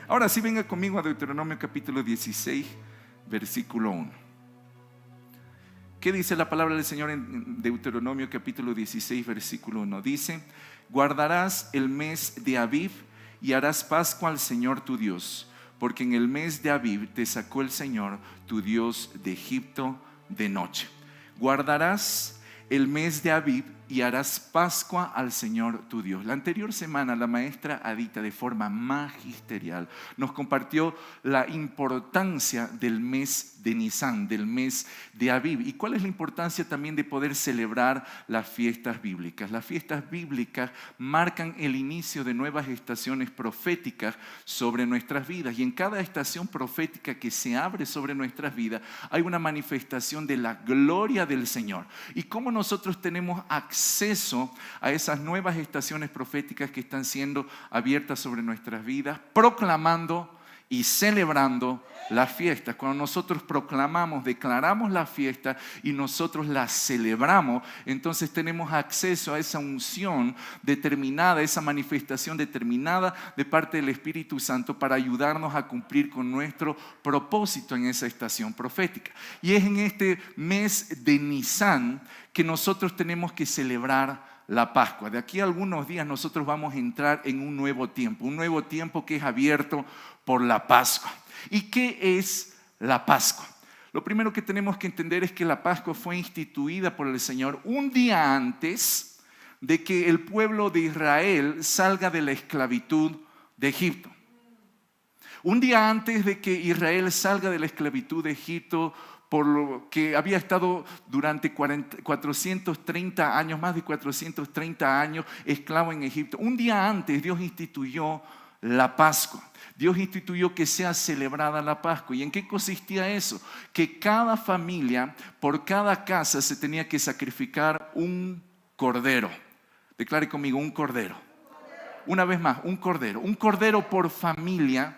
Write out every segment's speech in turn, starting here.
Ahora sí, venga conmigo a Deuteronomio capítulo 16, versículo 1. ¿Qué dice la palabra del Señor en Deuteronomio capítulo 16, versículo 1? Dice: guardarás el mes de Abib y harás Pascua al Señor tu Dios, porque en el mes de Abib te sacó el Señor tu Dios de Egipto de noche. Guardarás el mes de Abib y harás Pascua al Señor tu Dios. La anterior semana la maestra Adita, de forma magisterial, nos compartió la importancia del mes de Nisan, del mes de Abib. ¿Y cuál es la importancia también de poder celebrar las fiestas bíblicas? Las fiestas bíblicas marcan el inicio de nuevas estaciones proféticas sobre nuestras vidas. Y en cada estación profética que se abre sobre nuestras vidas hay una manifestación de la gloria del Señor. Y cómo nosotros tenemos acceso a esas nuevas estaciones proféticas que están siendo abiertas sobre nuestras vidas, proclamando y celebrando las fiestas. Cuando nosotros proclamamos, declaramos la fiesta y nosotros la celebramos, entonces tenemos acceso a esa unción determinada, esa manifestación determinada de parte del Espíritu Santo para ayudarnos a cumplir con nuestro propósito en esa estación profética. Y es en este mes de Nisan que nosotros tenemos que celebrar la Pascua. De aquí a algunos días nosotros vamos a entrar en un nuevo tiempo que es abierto por la Pascua. ¿Y qué es la Pascua? Lo primero que tenemos que entender es que la Pascua fue instituida por el Señor un día antes de que el pueblo de Israel salga de la esclavitud de Egipto. Un día antes de que Israel salga de la esclavitud de Egipto, por lo que había estado durante 430 años, más de 430 años esclavo en Egipto. Un día antes Dios instituyó la Pascua. Dios instituyó que sea celebrada la Pascua. ¿Y en qué consistía eso? Que cada familia, por cada casa, se tenía que sacrificar un cordero. Declare conmigo, un cordero. Una vez más, un cordero. Un cordero por familia.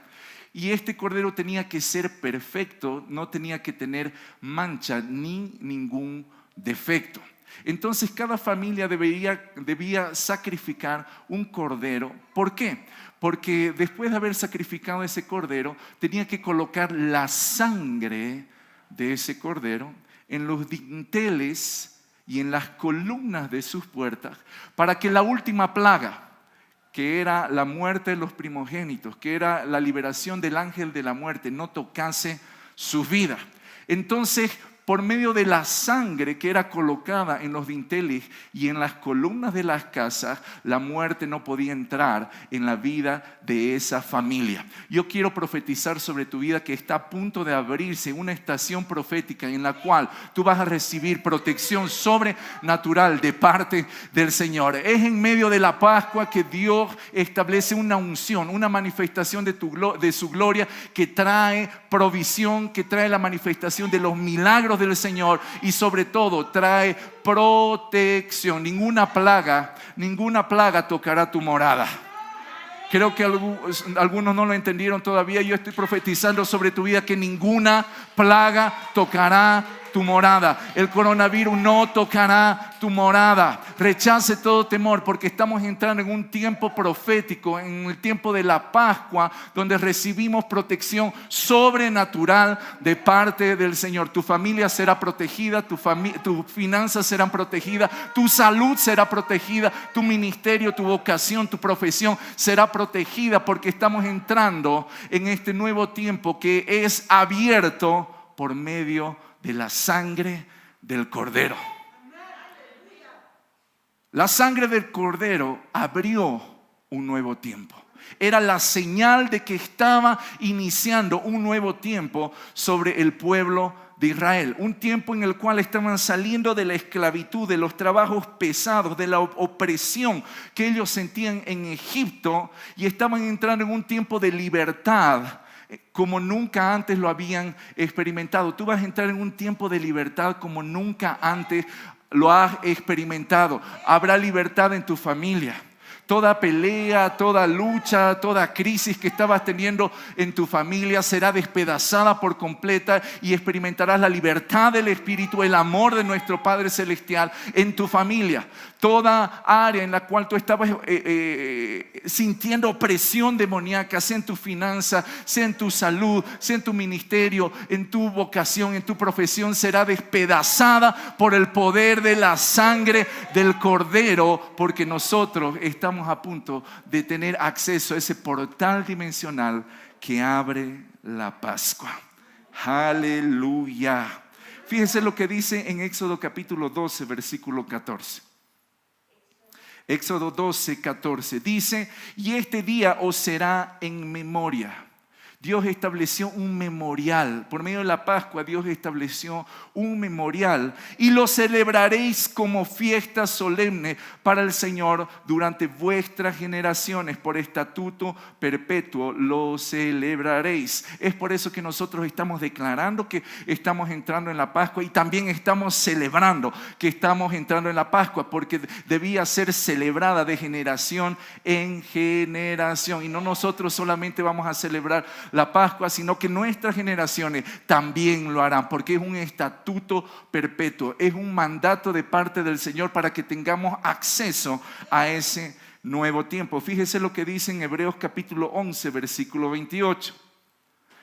Y este cordero tenía que ser perfecto, no tenía que tener mancha ni ningún defecto. Entonces cada familia debía sacrificar un cordero. ¿Por qué? Porque después de haber sacrificado ese cordero, tenía que colocar la sangre de ese cordero en los dinteles y en las columnas de sus puertas, para que la última plaga, que era la muerte de los primogénitos, que era la liberación del ángel de la muerte, no tocase sus vidas. Entonces, por medio de la sangre que era colocada en los dinteles y en las columnas de las casas, la muerte no podía entrar en la vida de esa familia. Yo quiero profetizar sobre tu vida que está a punto de abrirse una estación profética en la cual tú vas a recibir protección sobrenatural de parte del Señor. Es en medio de la Pascua que Dios establece una unción, una manifestación de su gloria que trae provisión, que trae la manifestación de los milagros del Señor y sobre todo trae protección. Ninguna plaga tocará tu morada. Creo que algunos no lo entendieron todavía. Yo estoy profetizando sobre tu vida que ninguna plaga tocará tu morada. El coronavirus no tocará tu morada. Rechace todo temor, porque estamos entrando en un tiempo profético, en el tiempo de la Pascua, donde recibimos protección sobrenatural de parte del Señor. Tu familia será protegida, tus finanzas serán protegidas, tu salud será protegida, tu ministerio, tu vocación, tu profesión será protegida, porque estamos entrando en este nuevo tiempo que es abierto por medio de la sangre del Cordero. La sangre del Cordero abrió un nuevo tiempo. Era la señal de que estaba iniciando un nuevo tiempo sobre el pueblo de Israel. Un tiempo en el cual estaban saliendo de la esclavitud, de los trabajos pesados, de la opresión que ellos sentían en Egipto, y estaban entrando en un tiempo de libertad como nunca antes lo habían experimentado. Tú vas a entrar en un tiempo de libertad como nunca antes lo has experimentado. Habrá libertad en tu familia. Toda pelea, toda lucha, toda crisis que estabas teniendo en tu familia será despedazada por completa y experimentarás la libertad del Espíritu, el amor de nuestro Padre Celestial en tu familia. Toda área en la cual tú estabas sintiendo opresión demoníaca, sea en tu finanza, sea en tu salud, sea en tu ministerio, en tu vocación, en tu profesión, será despedazada por el poder de la sangre del Cordero, porque nosotros estamos a punto de tener acceso a ese portal dimensional que abre la Pascua. Aleluya. Fíjense lo que dice en Éxodo capítulo 12, versículo 14. Éxodo 12, 14 dice: y este día os será en memoria. Dios estableció un memorial. Por medio de la Pascua, Dios estableció un memorial. Y lo celebraréis como fiesta solemne para el Señor durante vuestras generaciones. Por estatuto perpetuo lo celebraréis. Es por eso que nosotros estamos declarando que estamos entrando en la Pascua. Y también estamos celebrando que estamos entrando en la Pascua. Porque debía ser celebrada de generación en generación. Y no nosotros solamente vamos a celebrar la Pascua, sino que nuestras generaciones también lo harán, porque es un estatuto perpetuo, es un mandato de parte del Señor para que tengamos acceso a ese nuevo tiempo. Fíjese lo que dice en Hebreos capítulo 11, versículo 28.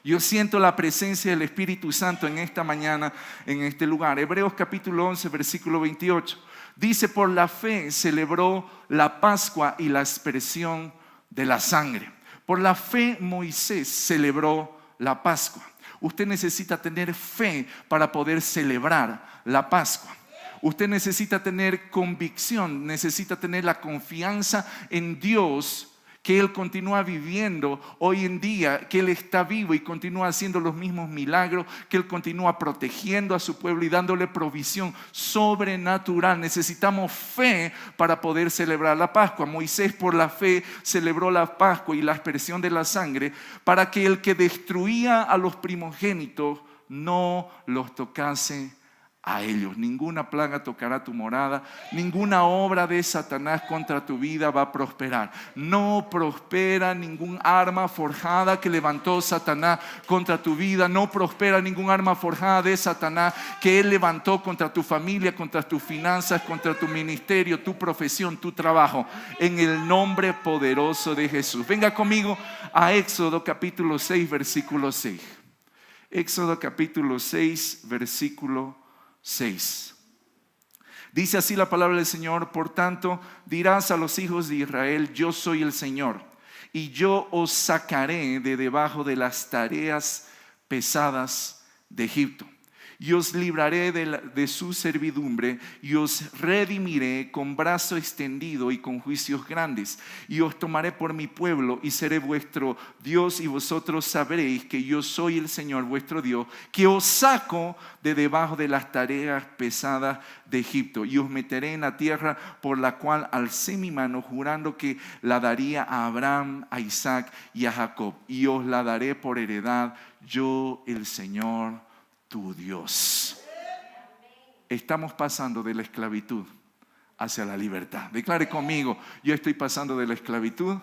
Yo siento la presencia del Espíritu Santo en esta mañana, en este lugar. Hebreos capítulo 11, versículo 28. Dice: por la fe celebró la Pascua y la aspersión de la sangre. Por la fe Moisés celebró la Pascua. Usted necesita tener fe para poder celebrar la Pascua. Usted necesita tener convicción, necesita tener la confianza en Dios, que Él continúa viviendo hoy en día, que Él está vivo y continúa haciendo los mismos milagros, que Él continúa protegiendo a su pueblo y dándole provisión sobrenatural. Necesitamos fe para poder celebrar la Pascua. Moisés por la fe celebró la Pascua y la aspersión de la sangre para que el que destruía a los primogénitos no los tocase a ellos. Ninguna plaga tocará tu morada, ninguna obra de Satanás contra tu vida va a prosperar. No prospera ningún arma forjada que levantó Satanás contra tu vida. No prospera ningún arma forjada de Satanás que él levantó contra tu familia, contra tus finanzas, contra tu ministerio, tu profesión, tu trabajo. En el nombre poderoso de Jesús. Venga conmigo a Éxodo capítulo 6, versículo 6. Éxodo capítulo 6, versículo 6. Dice así la palabra del Señor: por tanto dirás a los hijos de Israel: yo soy el Señor, y yo os sacaré de debajo de las tareas pesadas de Egipto, y os libraré de su servidumbre, y os redimiré con brazo extendido y con juicios grandes, y os tomaré por mi pueblo y seré vuestro Dios, y vosotros sabréis que yo soy el Señor vuestro Dios, que os saco de debajo de las tareas pesadas de Egipto, y os meteré en la tierra por la cual alcé mi mano, jurando que la daría a Abraham, a Isaac y a Jacob, y os la daré por heredad, yo el Señor tu Dios. Estamos pasando de la esclavitud hacia la libertad. Declare conmigo: yo estoy pasando de la esclavitud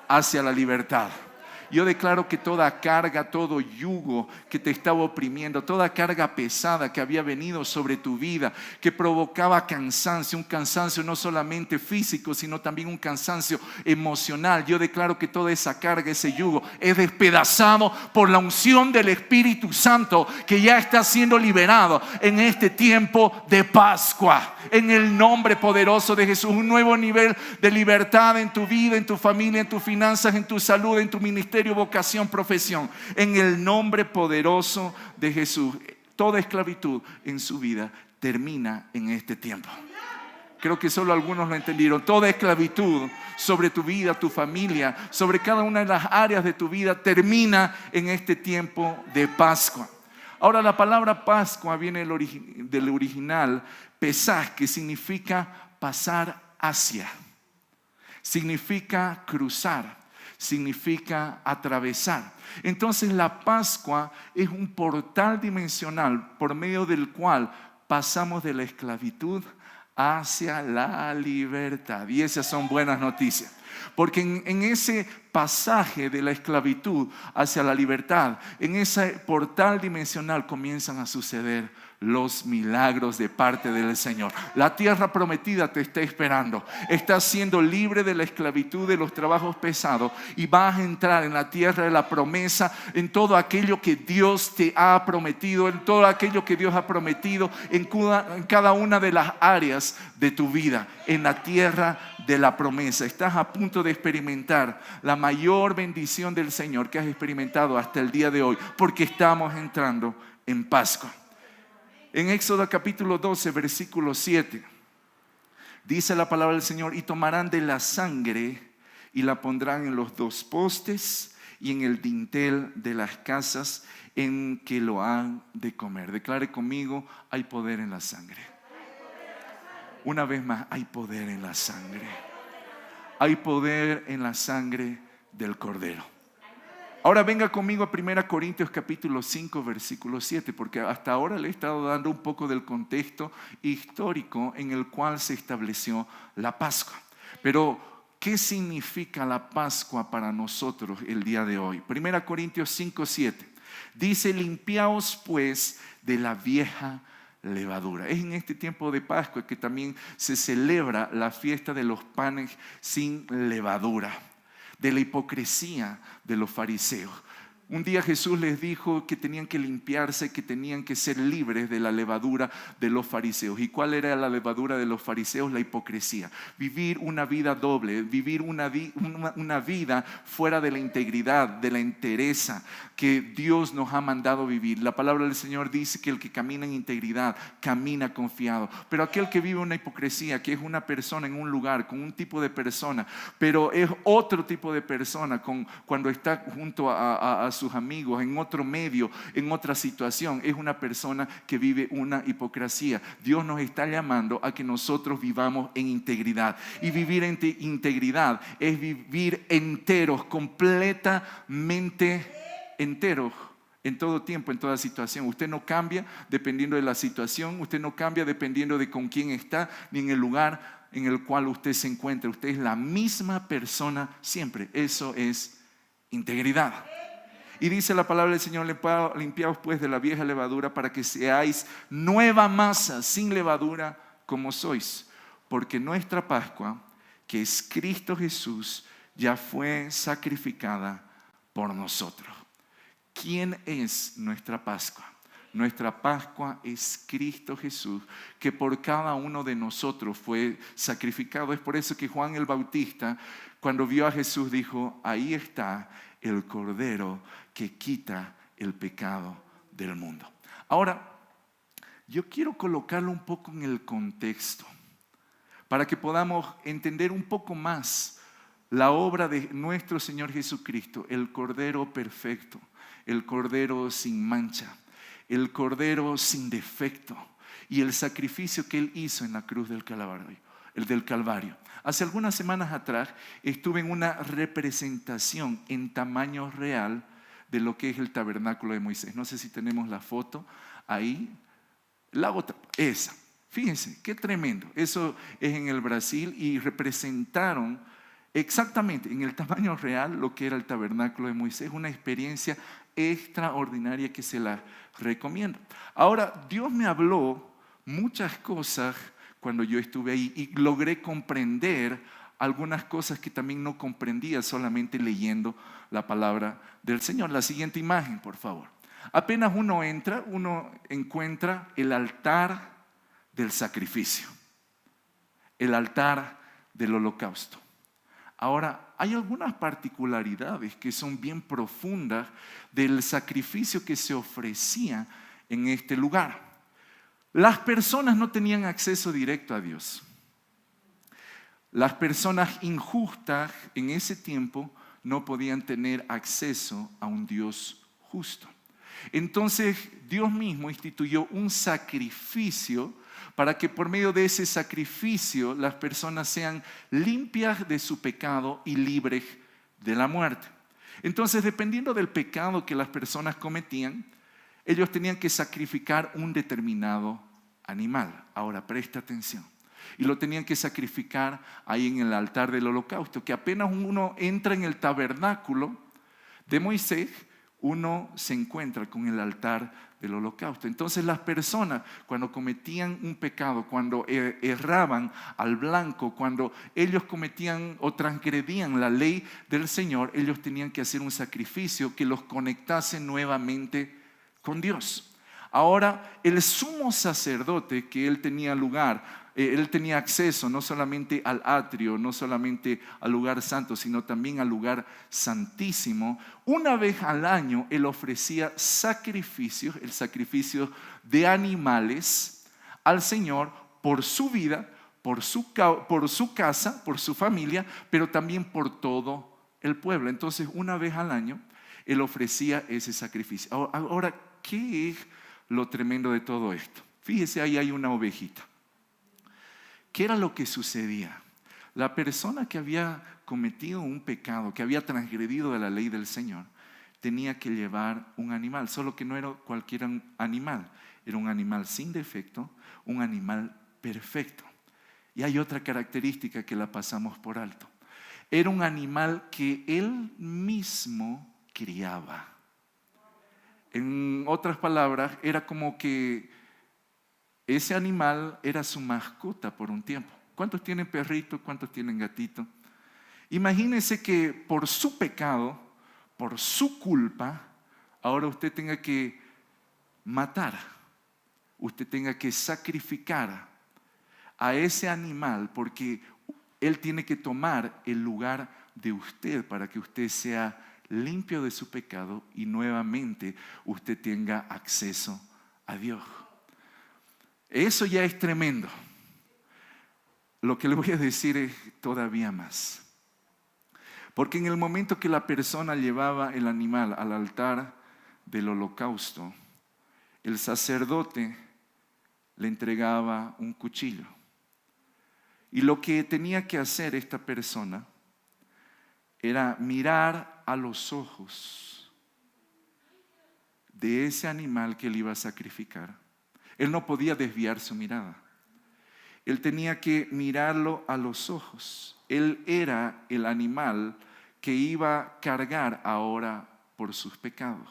hacia la libertad. Yo declaro que toda carga, todo yugo que te estaba oprimiendo, toda carga pesada que había venido sobre tu vida, que provocaba cansancio, un cansancio no solamente físico, sino también un cansancio emocional. Yo declaro que toda esa carga, ese yugo, es despedazado por la unción del Espíritu Santo, que ya está siendo liberado en este tiempo de Pascua. En el nombre poderoso de Jesús, un nuevo nivel de libertad en tu vida, en tu familia, en tus finanzas, en tu salud, en tu ministerio, vocación, profesión. En el nombre poderoso de Jesús, toda esclavitud en su vida termina en este tiempo. Creo que solo algunos lo entendieron. Toda esclavitud sobre tu vida, tu familia, sobre cada una de las áreas de tu vida termina en este tiempo de Pascua. Ahora, la palabra Pascua viene del original Pesaj, que significa pasar hacia, significa cruzar, significa atravesar. Entonces la Pascua es un portal dimensional por medio del cual pasamos de la esclavitud hacia la libertad. Y esas son buenas noticias. Porque en ese pasaje de la esclavitud hacia la libertad, en ese portal dimensional comienzan a suceder los milagros de parte del Señor. La tierra prometida te está esperando. Estás siendo libre de la esclavitud de los trabajos pesados y vas a entrar en la tierra de la promesa, en todo aquello que Dios te ha prometido, en todo aquello que Dios ha prometido en cada una de las áreas de tu vida, en la tierra de la promesa. Estás a punto de experimentar la mayor bendición del Señor que has experimentado hasta el día de hoy, porque estamos entrando en Pascua. En Éxodo capítulo 12, versículo 7, dice la palabra del Señor: y tomarán de la sangre y la pondrán en los dos postes y en el dintel de las casas en que lo han de comer. Declare conmigo: hay poder en la sangre. Una vez más, hay poder en la sangre. Hay poder en la sangre del Cordero. Ahora venga conmigo a 1 Corintios capítulo 5 versículo 7, porque hasta ahora le he estado dando un poco del contexto histórico en el cual se estableció la Pascua. Pero, ¿qué significa la Pascua para nosotros el día de hoy? 1 Corintios 5, 7 dice: limpiaos pues de la vieja levadura. Es en este tiempo de Pascua que también se celebra la fiesta de los panes sin levadura, de la hipocresía de los fariseos. Un día Jesús les dijo que tenían que limpiarse, que tenían que ser libres de la levadura de los fariseos. ¿Y cuál era la levadura de los fariseos? La hipocresía. Vivir una vida doble, vivir una vida fuera de la integridad, de la entereza que Dios nos ha mandado vivir. La palabra del Señor dice que el que camina en integridad camina confiado. Pero aquel que vive una hipocresía, que es una persona en un lugar, con un tipo de persona, pero es otro tipo de persona cuando está junto a sus amigos, en otro medio, en otra situación, es una persona que vive una hipocresía. Dios nos está llamando a que nosotros vivamos en integridad. Y vivir en integridad es vivir enteros, completamente enteros, en todo tiempo, en toda situación. Usted no cambia dependiendo de la situación, usted no cambia dependiendo de con quién está, ni en el lugar en el cual usted se encuentra. Usted es la misma persona siempre. Eso es integridad. Y dice la palabra del Señor: limpiaos pues de la vieja levadura para que seáis nueva masa sin levadura como sois. Porque nuestra Pascua, que es Cristo Jesús, ya fue sacrificada por nosotros. ¿Quién es nuestra Pascua? Nuestra Pascua es Cristo Jesús, que por cada uno de nosotros fue sacrificado. Es por eso que Juan el Bautista, cuando vio a Jesús, dijo: ahí está el Cordero que quita el pecado del mundo. Ahora, yo quiero colocarlo un poco en el contexto para que podamos entender un poco más la obra de nuestro Señor Jesucristo, el Cordero perfecto, el Cordero sin mancha, el Cordero sin defecto, y el sacrificio que Él hizo en la cruz del Calvario. Hace algunas semanas atrás estuve en una representación en tamaño real de lo que es el tabernáculo de Moisés. No sé si tenemos la foto ahí. La otra, esa. Fíjense, qué tremendo. Eso es en el Brasil y representaron exactamente en el tamaño real lo que era el tabernáculo de Moisés. Una experiencia extraordinaria que se la recomiendo. Ahora, Dios me habló muchas cosas cuando yo estuve ahí y logré comprender algunas cosas que también no comprendía solamente leyendo la palabra del Señor. La siguiente imagen, por favor. Apenas uno entra, uno encuentra el altar del sacrificio, el altar del holocausto. Ahora, hay algunas particularidades que son bien profundas del sacrificio que se ofrecía en este lugar. Las personas no tenían acceso directo a Dios. Las personas injustas en ese tiempo no podían tener acceso a un Dios justo. Entonces Dios mismo instituyó un sacrificio para que por medio de ese sacrificio las personas sean limpias de su pecado y libres de la muerte. Entonces, dependiendo del pecado que las personas cometían, ellos tenían que sacrificar un determinado animal. Ahora, presta atención. y lo tenían que sacrificar ahí en el altar del holocausto, que apenas uno entra en el tabernáculo de Moisés, uno se encuentra con el altar del holocausto. Entonces las personas cuando cometían un pecado, cuando erraban al blanco, cuando ellos cometían o transgredían la ley del Señor, ellos tenían que hacer un sacrificio que los conectase nuevamente con Dios. Ahora, el sumo sacerdote, que él tenía lugar, él tenía acceso no solamente al atrio, no solamente al lugar santo, sino también al lugar santísimo. Una vez al año él ofrecía sacrificios, el sacrificio de animales al Señor por su vida, por su casa, por su familia, pero también por todo el pueblo. Entonces, una vez al año él ofrecía ese sacrificio. Ahora, ¿qué es lo tremendo de todo esto? Fíjese, ahí hay una ovejita. ¿Qué era lo que sucedía? La persona que había cometido un pecado, que había transgredido de la ley del Señor, tenía que llevar un animal, solo que no era cualquier animal, era un animal sin defecto, un animal perfecto. Y hay otra característica que la pasamos por alto. Era un animal que él mismo criaba. En otras palabras, era como que ese animal era su mascota por un tiempo. ¿Cuántos tienen perritos? ¿Cuántos tienen gatitos? Imagínense que por su pecado, por su culpa, ahora usted tenga que matar, usted tenga que sacrificar a ese animal, porque él tiene que tomar el lugar de usted para que usted sea limpio de su pecado y nuevamente usted tenga acceso a Dios. Eso ya es tremendo. Lo que le voy a decir es todavía más. Porque en el momento que la persona llevaba el animal al altar del holocausto, el sacerdote le entregaba un cuchillo. Y lo que tenía que hacer esta persona era mirar a los ojos de ese animal que él iba a sacrificar. Él no podía desviar su mirada. Él tenía que mirarlo a los ojos. Él era el animal que iba a cargar ahora por sus pecados.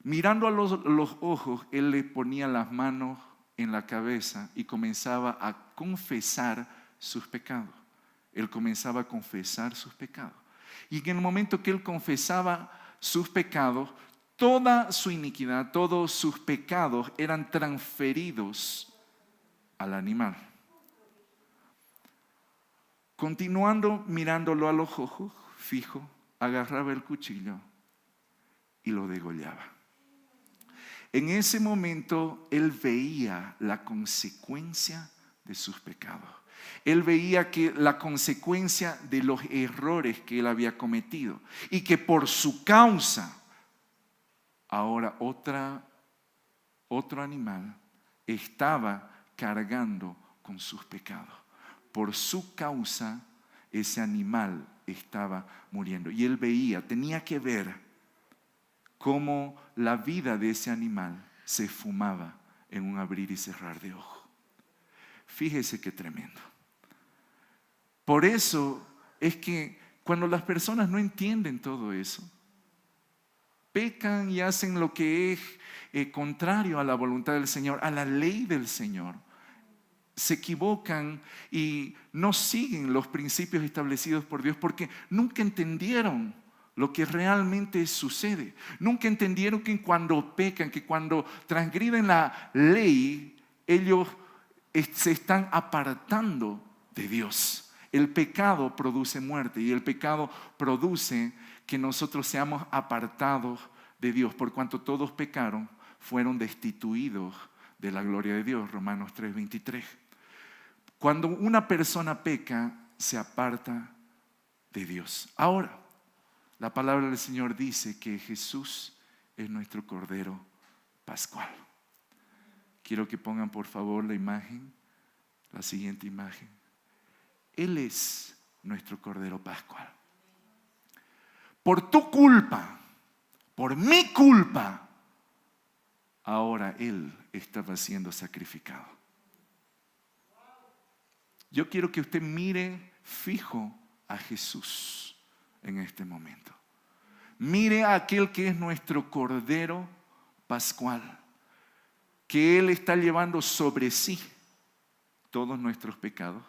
Mirando a los ojos, él le ponía las manos en la cabeza y comenzaba a confesar sus pecados. Él comenzaba a confesar sus pecados. Y en el momento que él confesaba sus pecados, toda su iniquidad, todos sus pecados eran transferidos al animal. Continuando mirándolo a los ojos, fijo, agarraba el cuchillo y lo degollaba. En ese momento él veía la consecuencia de sus pecados. Él veía que la consecuencia de los errores que él había cometido y que por su causa ahora otro animal estaba cargando con sus pecados. Por su causa ese animal estaba muriendo. Y él veía, tenía que ver cómo la vida de ese animal se esfumaba en un abrir y cerrar de ojos. Fíjese qué tremendo. Por eso es que cuando las personas no entienden todo eso, pecan y hacen lo que es contrario a la voluntad del Señor, a la ley del Señor. Se equivocan y no siguen los principios establecidos por Dios porque nunca entendieron lo que realmente sucede. Nunca entendieron que cuando pecan, que cuando transgriden la ley, ellos se están apartando de Dios. El pecado produce muerte y el pecado produce que nosotros seamos apartados de Dios. Por cuanto todos pecaron, fueron destituidos de la gloria de Dios. Romanos 3:23. Cuando una persona peca, se aparta de Dios. Ahora, la palabra del Señor dice que Jesús es nuestro Cordero Pascual. Quiero que pongan por favor la imagen, la siguiente imagen. Él es nuestro Cordero Pascual. Por tu culpa, por mi culpa, ahora Él estaba siendo sacrificado. Yo quiero que usted mire fijo a Jesús en este momento. Mire a aquel que es nuestro Cordero Pascual, que Él está llevando sobre sí todos nuestros pecados,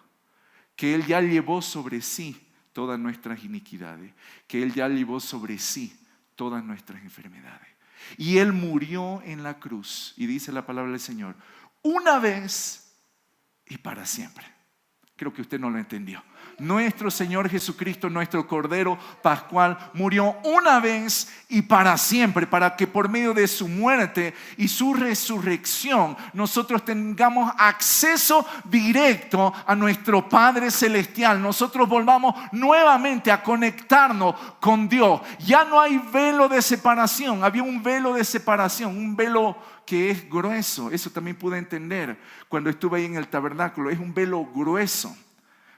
que Él ya llevó sobre sí todas nuestras iniquidades, que Él ya llevó sobre sí todas nuestras enfermedades. Y Él murió en la cruz, y dice la palabra del Señor, una vez y para siempre. Creo que usted no lo entendió. Nuestro Señor Jesucristo, nuestro Cordero Pascual, murió una vez y para siempre, para que por medio de su muerte y su resurrección nosotros tengamos acceso directo a nuestro Padre Celestial. Nosotros volvamos nuevamente a conectarnos con Dios. Ya no hay velo de separación. Había un velo de separación, un velo que es grueso. Eso también pude entender cuando estuve ahí en el tabernáculo. Es un velo grueso,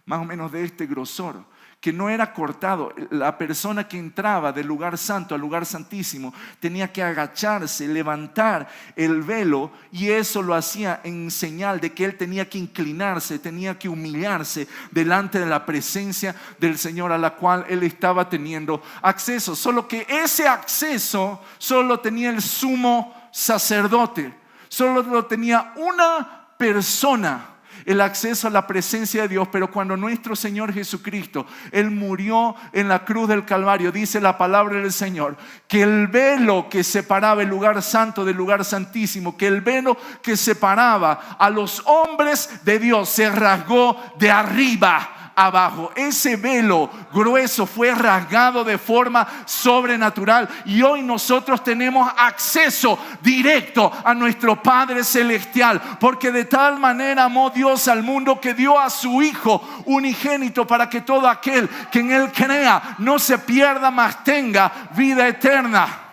más o menos de este grosor, que no era cortado. La persona que entraba del lugar santo al lugar santísimo tenía que agacharse, levantar el velo, y eso lo hacía en señal de que él tenía que inclinarse, tenía que humillarse delante de la presencia del Señor, a la cual él estaba teniendo acceso. Solo que ese acceso solo tenía el sumo sacerdote, solo lo tenía una persona, el acceso a la presencia de Dios. Pero cuando nuestro Señor Jesucristo, Él murió en la cruz del Calvario, dice la palabra del Señor, que el velo que separaba el lugar santo del lugar santísimo, que el velo que separaba a los hombres de Dios, se rasgó de arriba abajo. Ese velo grueso fue rasgado de forma sobrenatural, y hoy nosotros tenemos acceso directo a nuestro Padre Celestial, porque de tal manera amó Dios al mundo que dio a su Hijo unigénito, para que todo aquel que en Él crea no se pierda, mas tenga vida eterna.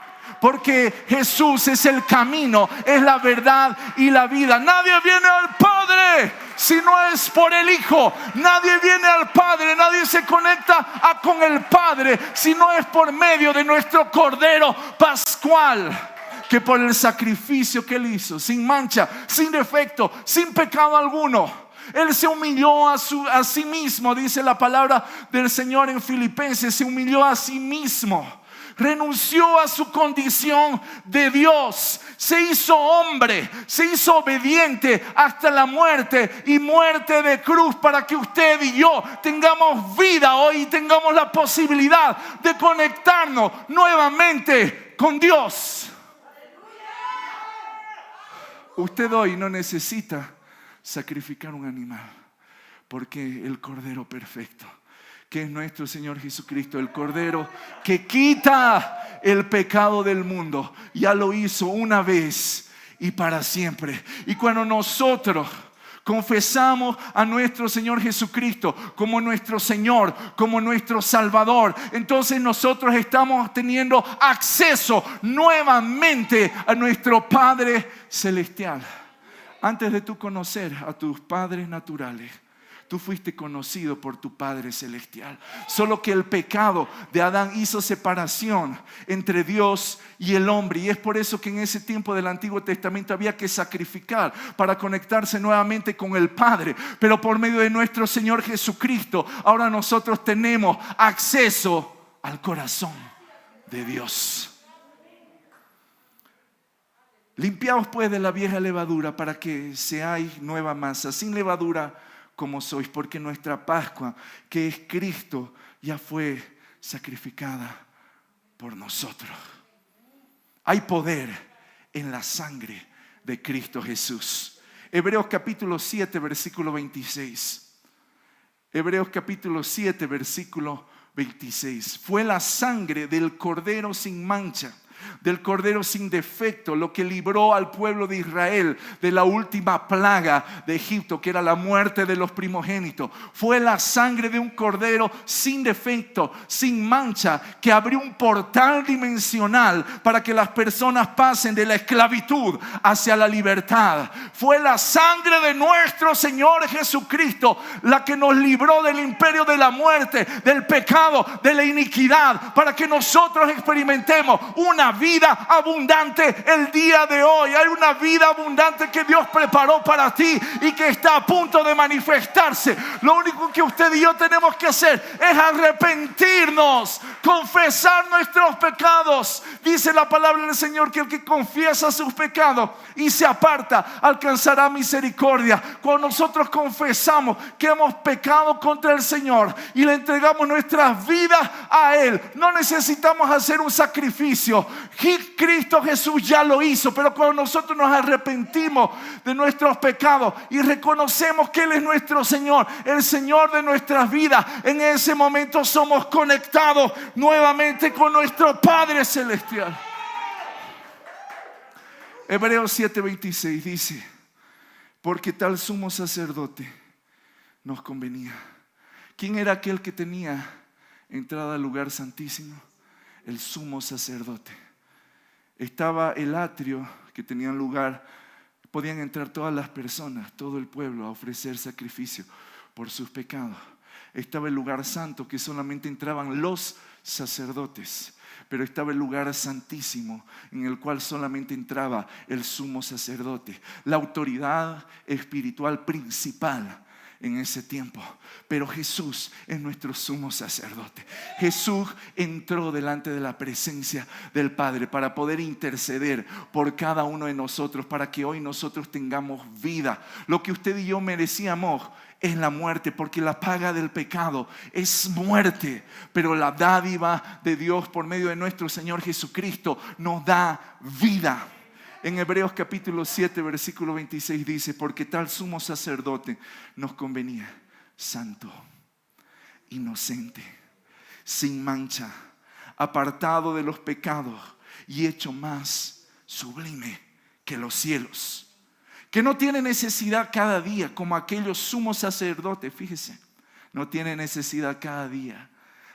Porque Jesús es el camino, es la verdad y la vida. Nadie viene al Padre si no es por el Hijo. Nadie viene al Padre, nadie se conecta con el Padre si no es por medio de nuestro Cordero Pascual, que por el sacrificio que Él hizo, sin mancha, sin defecto, sin pecado alguno, Él se humilló a sí mismo. Dice la palabra del Señor en Filipenses, se humilló a sí mismo. Renunció a su condición de Dios, se hizo hombre, se hizo obediente hasta la muerte, y muerte de cruz, para que usted y yo tengamos vida hoy y tengamos la posibilidad de conectarnos nuevamente con Dios. Usted hoy no necesita sacrificar un animal, porque el Cordero perfecto, que es nuestro Señor Jesucristo, el Cordero que quita el pecado del mundo, ya lo hizo una vez y para siempre. Y cuando nosotros confesamos a nuestro Señor Jesucristo como nuestro Señor, como nuestro Salvador, entonces nosotros estamos teniendo acceso nuevamente a nuestro Padre Celestial. Antes de tú conocer a tus padres naturales, tú fuiste conocido por tu Padre Celestial. Solo que el pecado de Adán hizo separación entre Dios y el hombre. Y es por eso que en ese tiempo del Antiguo Testamento había que sacrificar para conectarse nuevamente con el Padre. Pero por medio de nuestro Señor Jesucristo, ahora nosotros tenemos acceso al corazón de Dios. Limpiaos pues de la vieja levadura, para que seáis nueva masa, sin levadura como sois, porque nuestra Pascua, que es Cristo, ya fue sacrificada por nosotros. Hay poder en la sangre de Cristo Jesús. Hebreos capítulo 7, versículo 26. Hebreos capítulo 7, versículo 26. Fue la sangre del Cordero sin mancha, del Cordero sin defecto, lo que libró al pueblo de Israel de la última plaga de Egipto, que era la muerte de los primogénitos. Fue la sangre de un Cordero sin defecto, sin mancha, que abrió un portal dimensional para que las personas pasen de la esclavitud hacia la libertad. Fue la sangre de nuestro Señor Jesucristo la que nos libró del imperio de la muerte, del pecado, de la iniquidad, para que nosotros experimentemos una vida abundante el día de hoy. Hay una vida abundante que Dios preparó para ti y que está a punto de manifestarse. Lo único que usted y yo tenemos que hacer es arrepentirnos, confesar nuestros pecados. Dice la palabra del Señor que el que confiesa sus pecados y se aparta alcanzará misericordia. Cuando nosotros confesamos que hemos pecado contra el Señor y le entregamos nuestras vidas a Él, no necesitamos hacer un sacrificio. Cristo Jesús ya lo hizo. Pero cuando nosotros nos arrepentimos de nuestros pecados y reconocemos que Él es nuestro Señor, el Señor de nuestras vidas, en ese momento somos conectados nuevamente con nuestro Padre Celestial. Hebreos 7:26 dice: porque tal sumo sacerdote nos convenía. ¿Quién era aquel que tenía entrada al lugar santísimo? El sumo sacerdote. Estaba el atrio que tenían lugar, podían entrar todas las personas, todo el pueblo, a ofrecer sacrificio por sus pecados. Estaba el lugar santo, que solamente entraban los sacerdotes. Pero estaba el lugar santísimo, en el cual solamente entraba el sumo sacerdote, la autoridad espiritual principal en ese tiempo. Pero Jesús es nuestro sumo sacerdote. Jesús entró delante de la presencia del Padre para poder interceder por cada uno de nosotros, para que hoy nosotros tengamos vida. Lo que usted y yo merecíamos es la muerte, porque la paga del pecado es muerte, pero la dádiva de Dios por medio de nuestro Señor Jesucristo nos da vida. En Hebreos capítulo 7 versículo 26 dice: porque tal sumo sacerdote nos convenía, santo, inocente, sin mancha, apartado de los pecados y hecho más sublime que los cielos, que no tiene necesidad cada día como aquellos sumos sacerdotes. Fíjese, no tiene necesidad cada día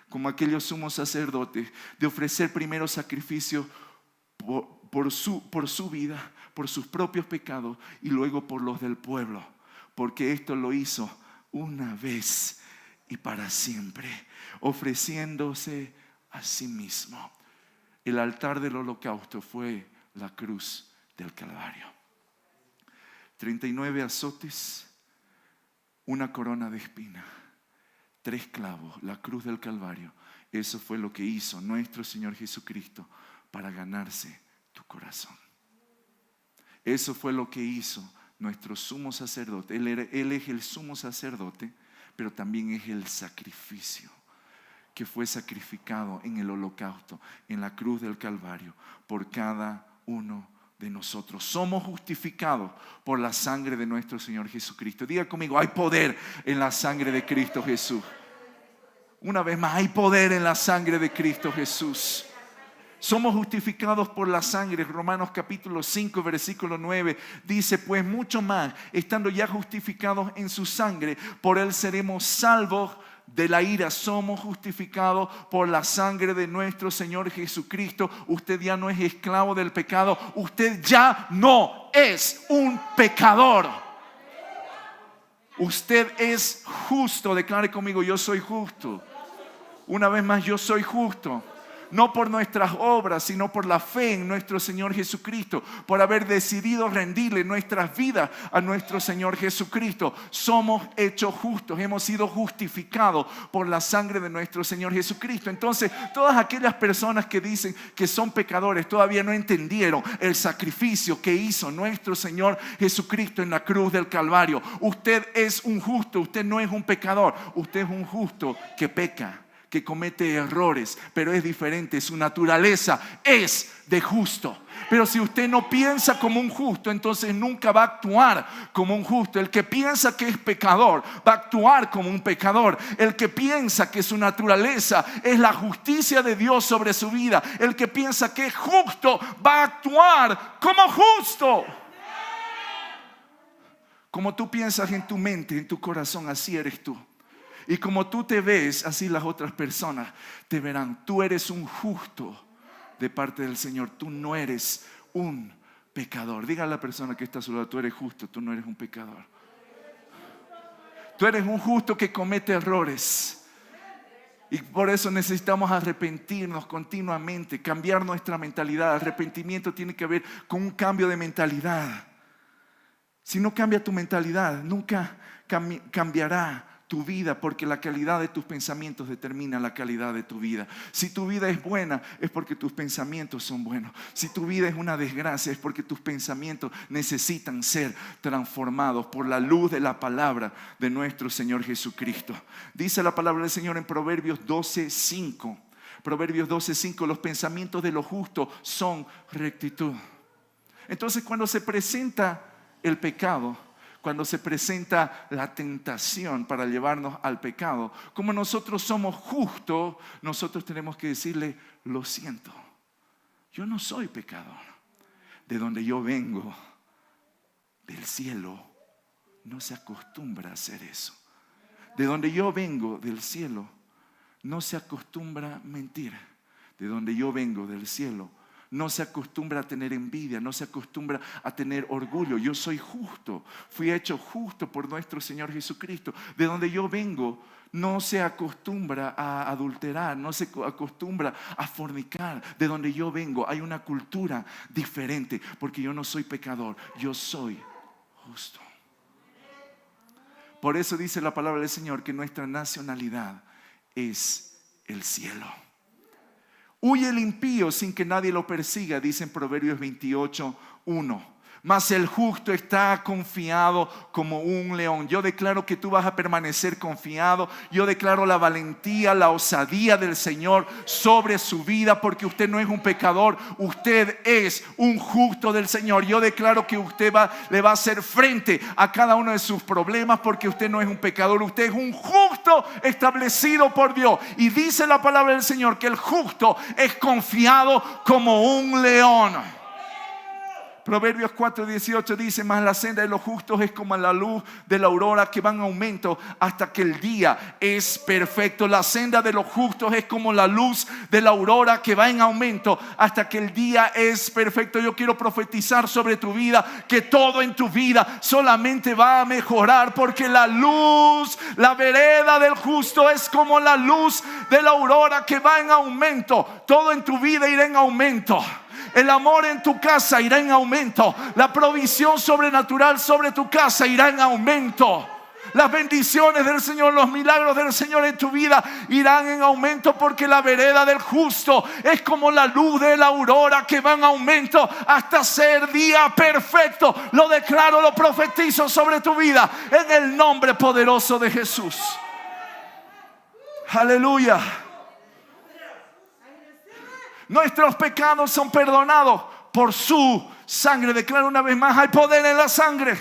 como aquellos sumos sacerdotes de ofrecer primero sacrificio por su vida, por sus propios pecados y luego por los del pueblo, porque esto lo hizo una vez y para siempre, ofreciéndose a sí mismo. El altar del holocausto fue la cruz del Calvario. 39 azotes, una corona de espina, 3 clavos, la cruz del Calvario. Eso fue lo que hizo nuestro Señor Jesucristo para ganarse tu corazón. Eso fue lo que hizo nuestro sumo sacerdote. Él es el sumo sacerdote, pero también es el sacrificio que fue sacrificado en el holocausto, en la cruz del Calvario, por cada uno de nosotros. Somos justificados por la sangre de nuestro Señor Jesucristo. Diga conmigo: hay poder en la sangre de Cristo Jesús. Una vez más, hay poder en la sangre de Cristo Jesús. Somos justificados por la sangre. Romanos capítulo 5 versículo 9 dice: pues mucho más, estando ya justificados en su sangre, por él seremos salvos de la ira. Somos justificados por la sangre de nuestro Señor Jesucristo. Usted ya no es esclavo del pecado. Usted ya no es un pecador. Usted es justo. Declare conmigo: yo soy justo. Una vez más, yo soy justo. No por nuestras obras, sino por la fe en nuestro Señor Jesucristo, por haber decidido rendirle nuestras vidas a nuestro Señor Jesucristo. Somos hechos justos, hemos sido justificados por la sangre de nuestro Señor Jesucristo. Entonces, todas aquellas personas que dicen que son pecadores todavía no entendieron el sacrificio que hizo nuestro Señor Jesucristo en la cruz del Calvario. Usted es un justo, usted no es un pecador. Usted es un justo que peca, que comete errores, pero es diferente. Su naturaleza es de justo. Pero si usted no piensa como un justo, entonces nunca va a actuar como un justo. El que piensa que es pecador va a actuar como un pecador. El que piensa que su naturaleza es la justicia de Dios sobre su vida, el que piensa que es justo va a actuar como justo. Como tú piensas en tu mente, en tu corazón, así eres tú. Y como tú te ves, así las otras personas te verán. Tú eres un justo de parte del Señor. Tú no eres un pecador. Diga a la persona que está a su lado: tú eres justo, tú no eres un pecador. Tú eres un justo que comete errores. Y por eso necesitamos arrepentirnos continuamente, cambiar nuestra mentalidad. Arrepentimiento tiene que ver con un cambio de mentalidad. Si no cambia tu mentalidad, nunca cambiará tu vida, porque la calidad de tus pensamientos determina la calidad de tu vida. Si tu vida es buena, es porque tus pensamientos son buenos. Si tu vida es una desgracia, es porque tus pensamientos necesitan ser transformados por la luz de la palabra de nuestro Señor Jesucristo. Dice la palabra del Señor en Proverbios 12:5. Proverbios 12:5, los pensamientos de los justos son rectitud. Entonces, cuando se presenta el pecado, cuando se presenta la tentación para llevarnos al pecado, como nosotros somos justos, nosotros tenemos que decirle: lo siento, yo no soy pecador. De donde yo vengo, del cielo, no se acostumbra a hacer eso. De donde yo vengo, del cielo, no se acostumbra a mentir. De donde yo vengo, del cielo, no se acostumbra a tener envidia, no se acostumbra a tener orgullo. Yo soy justo, fui hecho justo por nuestro Señor Jesucristo. De donde yo vengo, no se acostumbra a adulterar, no se acostumbra a fornicar. De donde yo vengo hay una cultura diferente, porque yo no soy pecador, yo soy justo. Por eso dice la palabra del Señor que nuestra nacionalidad es el cielo. Huye el impío sin que nadie lo persiga, dice en Proverbios 28:1. Mas el justo está confiado como un león. Yo declaro que tú vas a permanecer confiado. Yo declaro la valentía, la osadía del Señor sobre su vida, porque usted no es un pecador, usted es un justo del Señor. Yo declaro que usted le va a hacer frente a cada uno de sus problemas, porque usted no es un pecador, usted es un justo establecido por Dios. Y dice la palabra del Señor que el justo es confiado como un león. Proverbios 4:18 dice: mas la senda de los justos es como la luz de la aurora, que va en aumento hasta que el día es perfecto. La senda de los justos es como la luz de la aurora, que va en aumento hasta que el día es perfecto. Yo quiero profetizar sobre tu vida que todo en tu vida solamente va a mejorar, porque la luz, la vereda del justo es como la luz de la aurora, que va en aumento. Todo en tu vida irá en aumento. El amor en tu casa irá en aumento. La provisión sobrenatural sobre tu casa irá en aumento. Las bendiciones del Señor, los milagros del Señor en tu vida irán en aumento, porque la vereda del justo es como la luz de la aurora, que va en aumento hasta ser día perfecto. Lo declaro, lo profetizo sobre tu vida en el nombre poderoso de Jesús. Aleluya. Nuestros pecados son perdonados por su sangre. Declaro una vez más: hay poder en la sangre.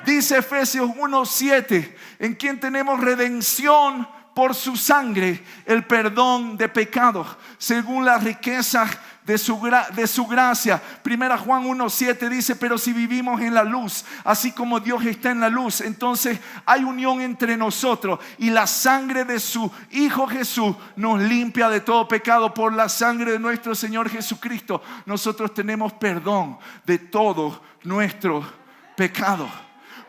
Dice Efesios 1:7, en quien tenemos redención por su sangre, el perdón de pecados, según las riquezas de su gracia. Primera Juan 1:7 dice: pero si vivimos en la luz, así como Dios está en la luz, entonces hay unión entre nosotros, y la sangre de su Hijo Jesús nos limpia de todo pecado. Por la sangre de nuestro Señor Jesucristo, nosotros tenemos perdón de todos nuestros pecados.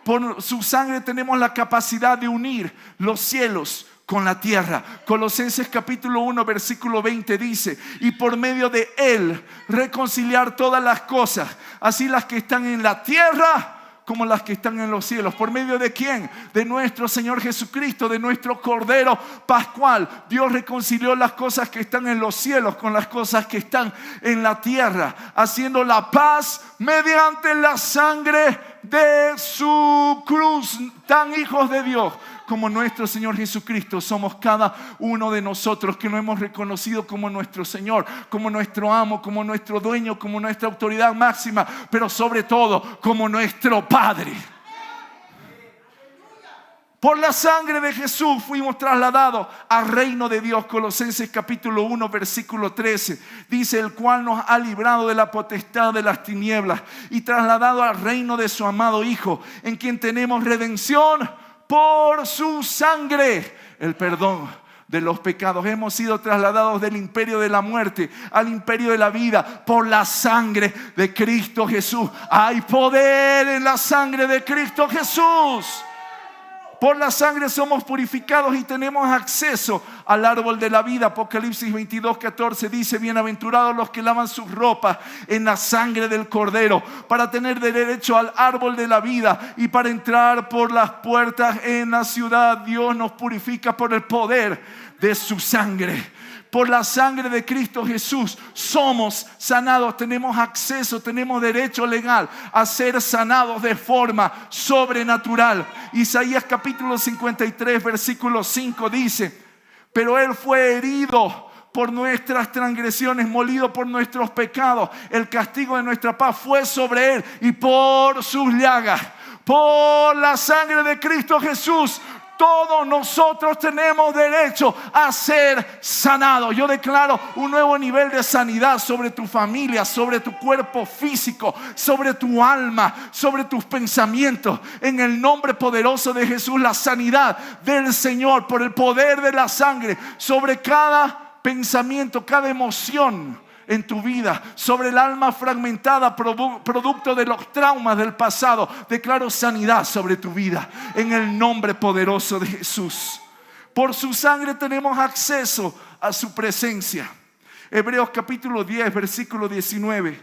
Por su sangre tenemos la capacidad de unir los cielos con la tierra. Colosenses capítulo 1 versículo 20 dice: y por medio de él reconciliar todas las cosas, así las que están en la tierra como las que están en los cielos. ¿Por medio de quién? De nuestro Señor Jesucristo, de nuestro Cordero Pascual. Dios reconcilió las cosas que están en los cielos con las cosas que están en la tierra, haciendo la paz mediante la sangre de su cruz. Tan hijos de Dios como nuestro Señor Jesucristo somos cada uno de nosotros, que lo hemos reconocido como nuestro Señor, como nuestro amo, como nuestro dueño, como nuestra autoridad máxima, pero sobre todo como nuestro Padre. Por la sangre de Jesús fuimos trasladados al reino de Dios. Colosenses capítulo 1 versículo 13 dice: el cual nos ha librado de la potestad de las tinieblas y trasladado al reino de su amado Hijo, en quien tenemos redención por su sangre, el perdón de los pecados. Hemos sido trasladados del imperio de la muerte al imperio de la vida por la sangre de Cristo Jesús. Hay poder en la sangre de Cristo Jesús. Por la sangre somos purificados y tenemos acceso al árbol de la vida. Apocalipsis 22:14 dice: bienaventurados los que lavan sus ropas en la sangre del Cordero, para tener derecho al árbol de la vida y para entrar por las puertas en la ciudad. Dios nos purifica por el poder de su sangre. Por la sangre de Cristo Jesús somos sanados, tenemos acceso, tenemos derecho legal a ser sanados de forma sobrenatural. Isaías capítulo 53 versículo 5 dice: pero Él fue herido por nuestras transgresiones, molido por nuestros pecados. El castigo de nuestra paz fue sobre Él, y por sus llagas, por la sangre de Cristo Jesús, todos nosotros tenemos derecho a ser sanados. Yo declaro un nuevo nivel de sanidad sobre tu familia, sobre tu cuerpo físico, sobre tu alma, sobre tus pensamientos. En el nombre poderoso de Jesús, la sanidad del Señor por el poder de la sangre sobre cada pensamiento, cada emoción en tu vida, sobre el alma fragmentada producto de los traumas del pasado. Declaro sanidad sobre tu vida en el nombre poderoso de Jesús. Por su sangre tenemos acceso a su presencia. Hebreos capítulo 10 versículo 19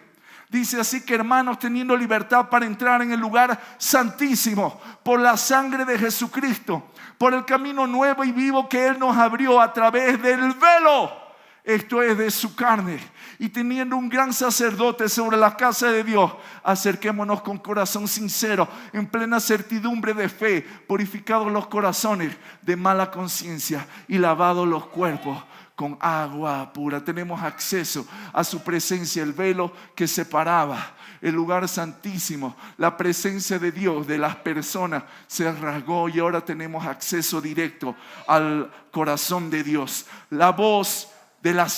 dice: así que, hermanos, teniendo libertad para entrar en el lugar santísimo por la sangre de Jesucristo, por el camino nuevo y vivo que Él nos abrió a través del velo, esto es, de su carne, y teniendo un gran sacerdote sobre la casa de Dios, acerquémonos con corazón sincero, en plena certidumbre de fe, purificados los corazones de mala conciencia y lavados los cuerpos con agua pura. Tenemos acceso a su presencia. El velo que separaba el lugar santísimo, la presencia de Dios de las personas, se rasgó, y ahora tenemos acceso directo al corazón de Dios. La voz de la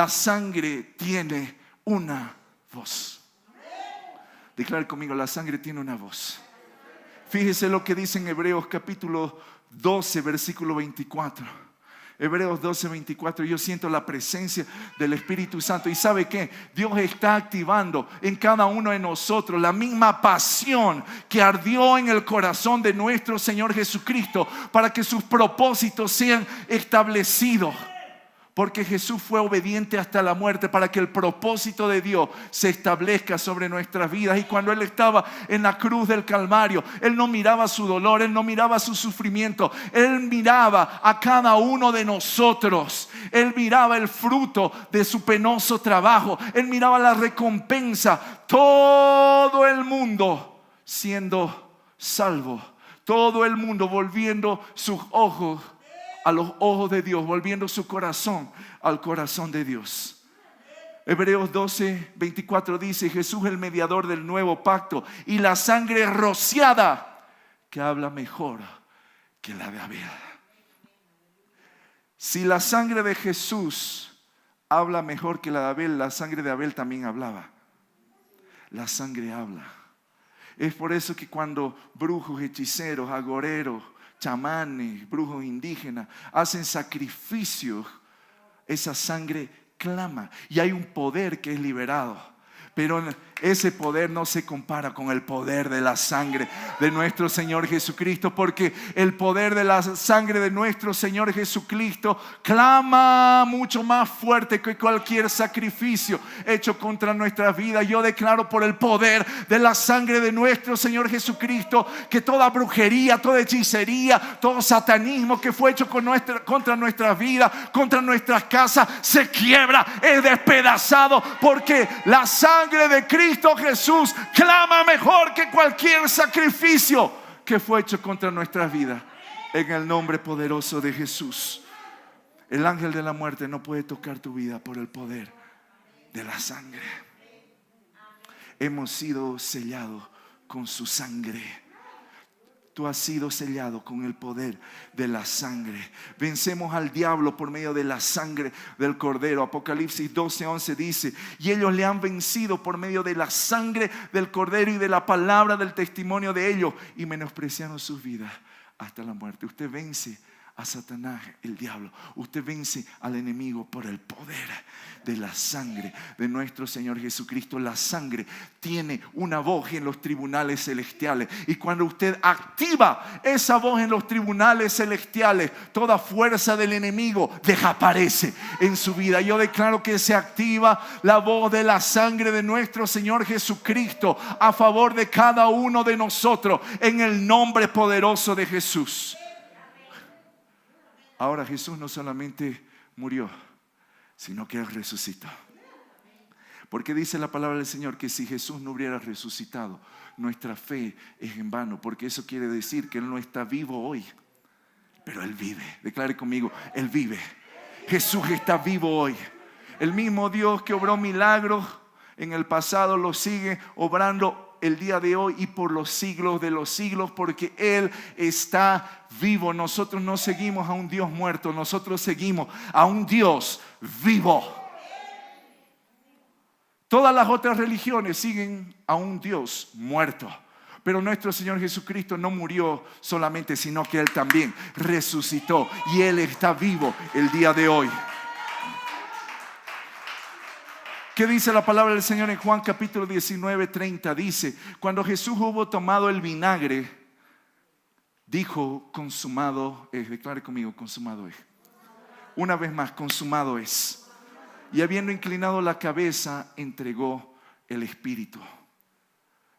sangre tiene una voz. Declare conmigo: la sangre tiene una voz. Fíjese lo que dice en Hebreos capítulo 12 versículo 24. Hebreos 12, 24. Yo siento la presencia del Espíritu Santo. ¿Y sabe qué? Dios está activando en cada uno de nosotros la misma pasión que ardió en el corazón de nuestro Señor Jesucristo, para que sus propósitos sean establecidos. Porque Jesús fue obediente hasta la muerte para que el propósito de Dios se establezca sobre nuestras vidas. Y cuando Él estaba en la cruz del Calvario, Él no miraba su dolor, Él no miraba su sufrimiento. Él miraba a cada uno de nosotros. Él miraba el fruto de su penoso trabajo. Él miraba la recompensa. Todo el mundo siendo salvo. Todo el mundo volviendo sus ojos a los ojos de Dios, volviendo su corazón al corazón de Dios. Hebreos 12, 24 dice: Jesús, el mediador del nuevo pacto, y la sangre rociada, que habla mejor que la de Abel. Si la sangre de Jesús habla mejor que la de Abel, la sangre de Abel también hablaba. La sangre habla. Es por eso que cuando brujos, hechiceros, agoreros, chamanes, brujos indígenas hacen sacrificios, esa sangre clama, y hay un poder que es liberado. Pero ese poder no se compara con el poder de la sangre de nuestro Señor Jesucristo, porque el poder de la sangre de nuestro Señor Jesucristo clama mucho más fuerte que cualquier sacrificio hecho contra nuestras vidas. Yo declaro por el poder de la sangre de nuestro Señor Jesucristo que toda brujería, toda hechicería, todo satanismo que fue hecho contra nuestras vidas, contra nuestras casas, se quiebra, es despedazado, porque la sangre de Cristo Jesús clama mejor que cualquier sacrificio que fue hecho contra nuestras vidas. En el nombre poderoso de Jesús, el ángel de la muerte no puede tocar tu vida por el poder de la sangre. Hemos sido sellados con su sangre. Tú has sido sellado con el poder de la sangre. Vencemos al diablo por medio de la sangre del Cordero. Apocalipsis 12:11 dice: y ellos le han vencido por medio de la sangre del Cordero y de la palabra del testimonio de ellos, y menospreciaron sus vidas hasta la muerte. Usted vence a Satanás, el diablo. Usted vence al enemigo por el poder de la sangre de nuestro Señor Jesucristo. La sangre tiene una voz en los tribunales celestiales. Y cuando usted activa esa voz en los tribunales celestiales, toda fuerza del enemigo desaparece en su vida. Yo declaro que se activa la voz de la sangre de nuestro Señor Jesucristo a favor de cada uno de nosotros, en el nombre poderoso de Jesús. Ahora Jesús no solamente murió, sino que Él resucitó. Porque dice la palabra del Señor que si Jesús no hubiera resucitado, nuestra fe es en vano. Porque eso quiere decir que Él no está vivo hoy, pero Él vive. Declare conmigo, Él vive. Jesús está vivo hoy. El mismo Dios que obró milagros en el pasado lo sigue obrando el día de hoy y por los siglos de los siglos, porque Él está vivo. Nosotros no seguimos a un Dios muerto, nosotros seguimos a un Dios vivo. Todas las otras religiones siguen a un Dios muerto, pero nuestro Señor Jesucristo no murió solamente, sino que Él también resucitó y Él está vivo el día de hoy. ¿Qué dice la palabra del Señor en Juan capítulo 19, 30? Dice, cuando Jesús hubo tomado el vinagre, dijo, consumado es. Declare conmigo, consumado es. Una vez más, consumado es. Y habiendo inclinado la cabeza, entregó el espíritu.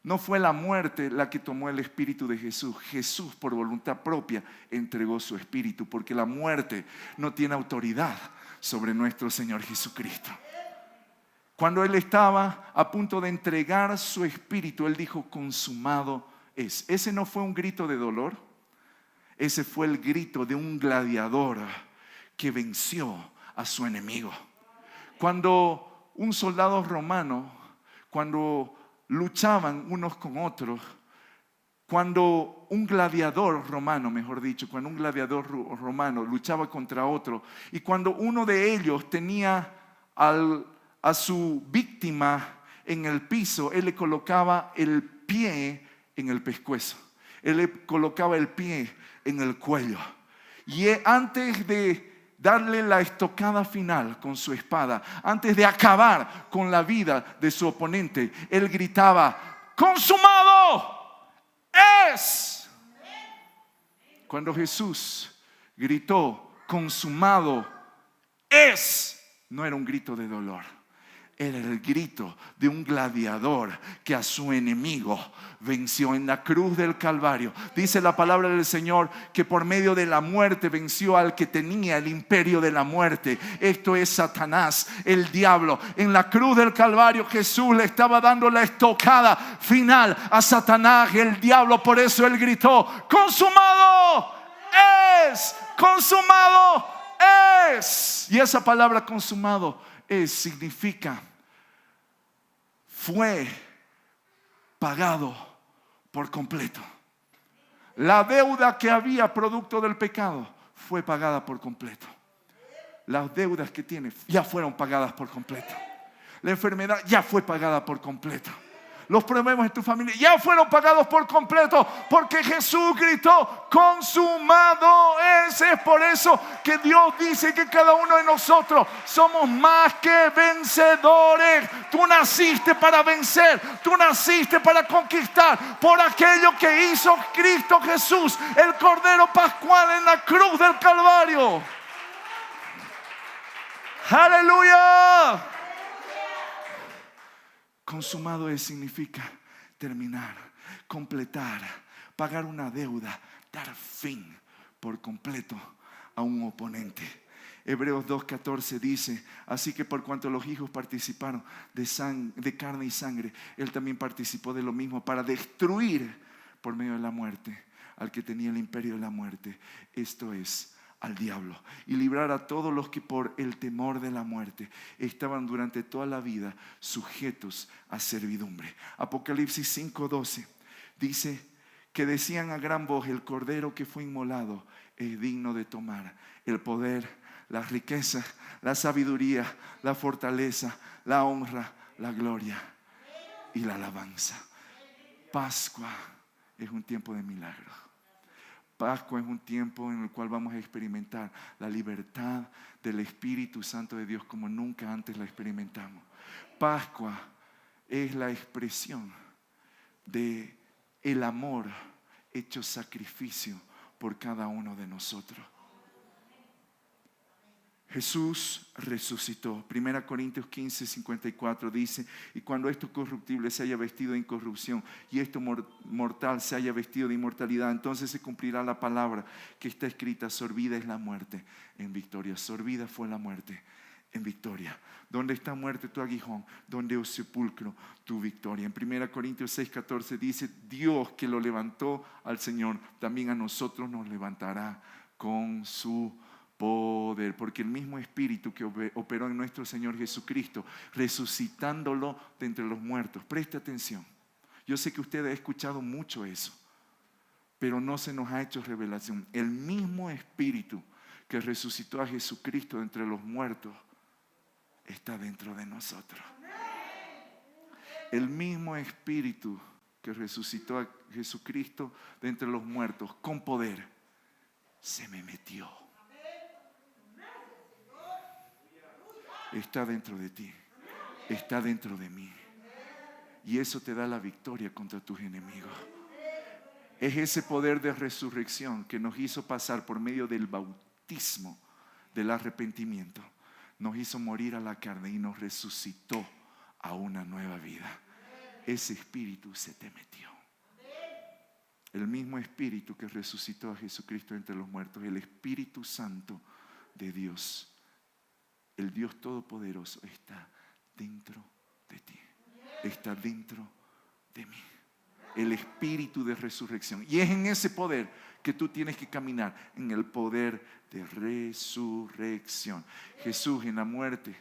No fue la muerte la que tomó el espíritu de Jesús. Jesús por voluntad propia entregó su espíritu, porque la muerte no tiene autoridad sobre nuestro Señor Jesucristo. Cuando Él estaba a punto de entregar su espíritu, Él dijo, consumado es. Ese no fue un grito de dolor. Ese fue el grito de un gladiador que venció a su enemigo. Cuando un soldado romano, cuando luchaban unos con otros, cuando un gladiador romano, mejor dicho, cuando un gladiador romano luchaba contra otro, y cuando uno de ellos tenía a su víctima en el piso, él le colocaba el pie en el pescuezo, él le colocaba el pie en el cuello, y antes de darle la estocada final con su espada, antes de acabar con la vida de su oponente, él gritaba, consumado es. Cuando Jesús gritó, consumado es, no era un grito de dolor. Era el grito de un gladiador que a su enemigo venció en la cruz del Calvario. Dice la palabra del Señor que por medio de la muerte venció al que tenía el imperio de la muerte. Esto es Satanás, el diablo. En la cruz del Calvario Jesús le estaba dando la estocada final a Satanás, el diablo. Por eso él gritó, consumado es, consumado es. Y esa palabra consumado significa fue pagado por completo. La deuda que había producto del pecado fue pagada por completo. Las deudas que tiene ya fueron pagadas por completo. La enfermedad ya fue pagada por completo. Los problemas en tu familia ya fueron pagados por completo, porque Jesús gritó, consumado es. Es por eso que Dios dice que cada uno de nosotros somos más que vencedores. Tú naciste para vencer, tú naciste para conquistar por aquello que hizo Cristo Jesús, el Cordero Pascual en la cruz del Calvario. ¡Aleluya! Consumado es significa terminar, completar, pagar una deuda, dar fin por completo a un oponente. Hebreos 2:14 dice, así que por cuanto los hijos participaron de carne y sangre, Él también participó de lo mismo para destruir por medio de la muerte al que tenía el imperio de la muerte, esto es, al diablo, y librar a todos los que por el temor de la muerte estaban durante toda la vida sujetos a servidumbre. Apocalipsis 5:12 dice que decían a gran voz, el cordero que fue inmolado es digno de tomar el poder, las riquezas, la sabiduría, la fortaleza, la honra, la gloria y la alabanza. Pascua es un tiempo de milagros. Pascua es un tiempo en el cual vamos a experimentar la libertad del Espíritu Santo de Dios como nunca antes la experimentamos. Pascua es la expresión de el amor hecho sacrificio por cada uno de nosotros. Jesús resucitó. 1 Corintios 15, 54 dice: y cuando esto corruptible se haya vestido de incorrupción y esto mortal se haya vestido de inmortalidad, entonces se cumplirá la palabra que está escrita: sorbida es la muerte en victoria. Sorbida fue la muerte en victoria. ¿Dónde está muerte tu aguijón? ¿Dónde, oh sepulcro, tu victoria? En 1 Corintios 6, 14 dice: Dios que lo levantó al Señor, también a nosotros nos levantará con su poder, porque el mismo Espíritu que operó en nuestro Señor Jesucristo, resucitándolo de entre los muertos. Preste atención. Yo sé que usted ha escuchado mucho eso, pero no se nos ha hecho revelación. El mismo Espíritu que resucitó a Jesucristo de entre los muertos está dentro de nosotros. El mismo Espíritu que resucitó a Jesucristo de entre los muertos con poder se me metió. Está dentro de ti, está dentro de mí, y eso te da la victoria contra tus enemigos. Es ese poder de resurrección que nos hizo pasar por medio del bautismo del arrepentimiento, nos hizo morir a la carne y nos resucitó a una nueva vida. Ese Espíritu se te metió. El mismo Espíritu que resucitó a Jesucristo entre los muertos, el Espíritu Santo de Dios, el Dios Todopoderoso, está dentro de ti, está dentro de mí. El Espíritu de resurrección. Y es en ese poder que tú tienes que caminar, en el poder de resurrección. Jesús en la muerte,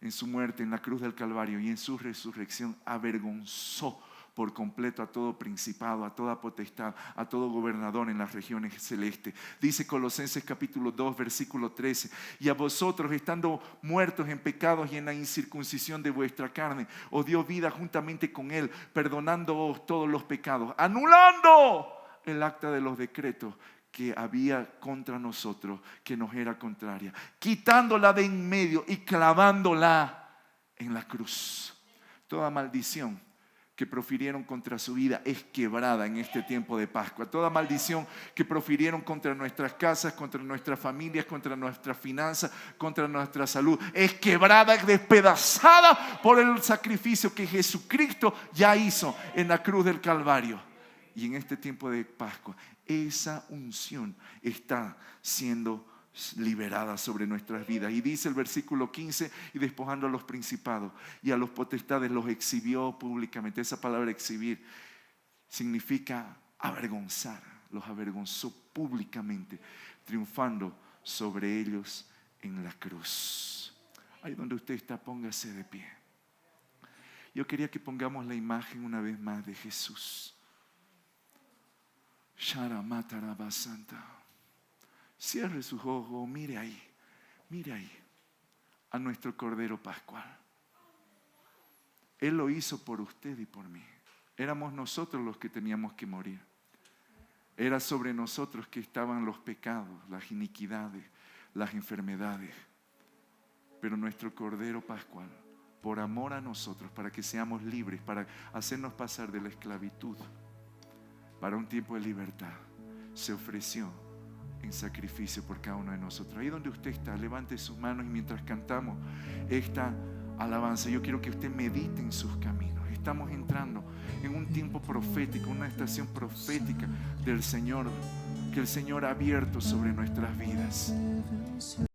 en su muerte en la cruz del Calvario y en su resurrección, avergonzó por completo a todo principado, a toda potestad, a todo gobernador en las regiones celestes. Dice Colosenses capítulo 2, versículo 13: y a vosotros, estando muertos en pecados y en la incircuncisión de vuestra carne, os dio vida juntamente con Él, perdonándoos todos los pecados, anulando el acta de los decretos que había contra nosotros, que nos era contraria, quitándola de en medio y clavándola en la cruz. Toda maldición que profirieron contra su vida es quebrada en este tiempo de Pascua. Toda maldición que profirieron contra nuestras casas, contra nuestras familias, contra nuestras finanzas, contra nuestra salud, es quebrada, despedazada por el sacrificio que Jesucristo ya hizo en la cruz del Calvario. Y en este tiempo de Pascua, esa unción está siendo liberada sobre nuestras vidas. Y dice el versículo 15: y despojando a los principados y a los potestades los exhibió públicamente. Esa palabra exhibir significa avergonzar. Los avergonzó públicamente, triunfando sobre ellos en la cruz. Ahí donde usted está, póngase de pie. Yo quería que pongamos la imagen una vez más de Jesús. Santa. Cierre sus ojos, mire ahí a nuestro Cordero Pascual. Él lo hizo por usted y por mí. Éramos nosotros los que teníamos que morir. Era sobre nosotros que estaban los pecados, las iniquidades, las enfermedades. Pero nuestro Cordero Pascual, por amor a nosotros, para que seamos libres, para hacernos pasar de la esclavitud para un tiempo de libertad, se ofreció en sacrificio por cada uno de nosotros. Ahí donde usted está, levante sus manos, y mientras cantamos esta alabanza, yo quiero que usted medite en sus caminos. Estamos entrando en un tiempo profético, una estación profética del Señor, que el Señor ha abierto sobre nuestras vidas.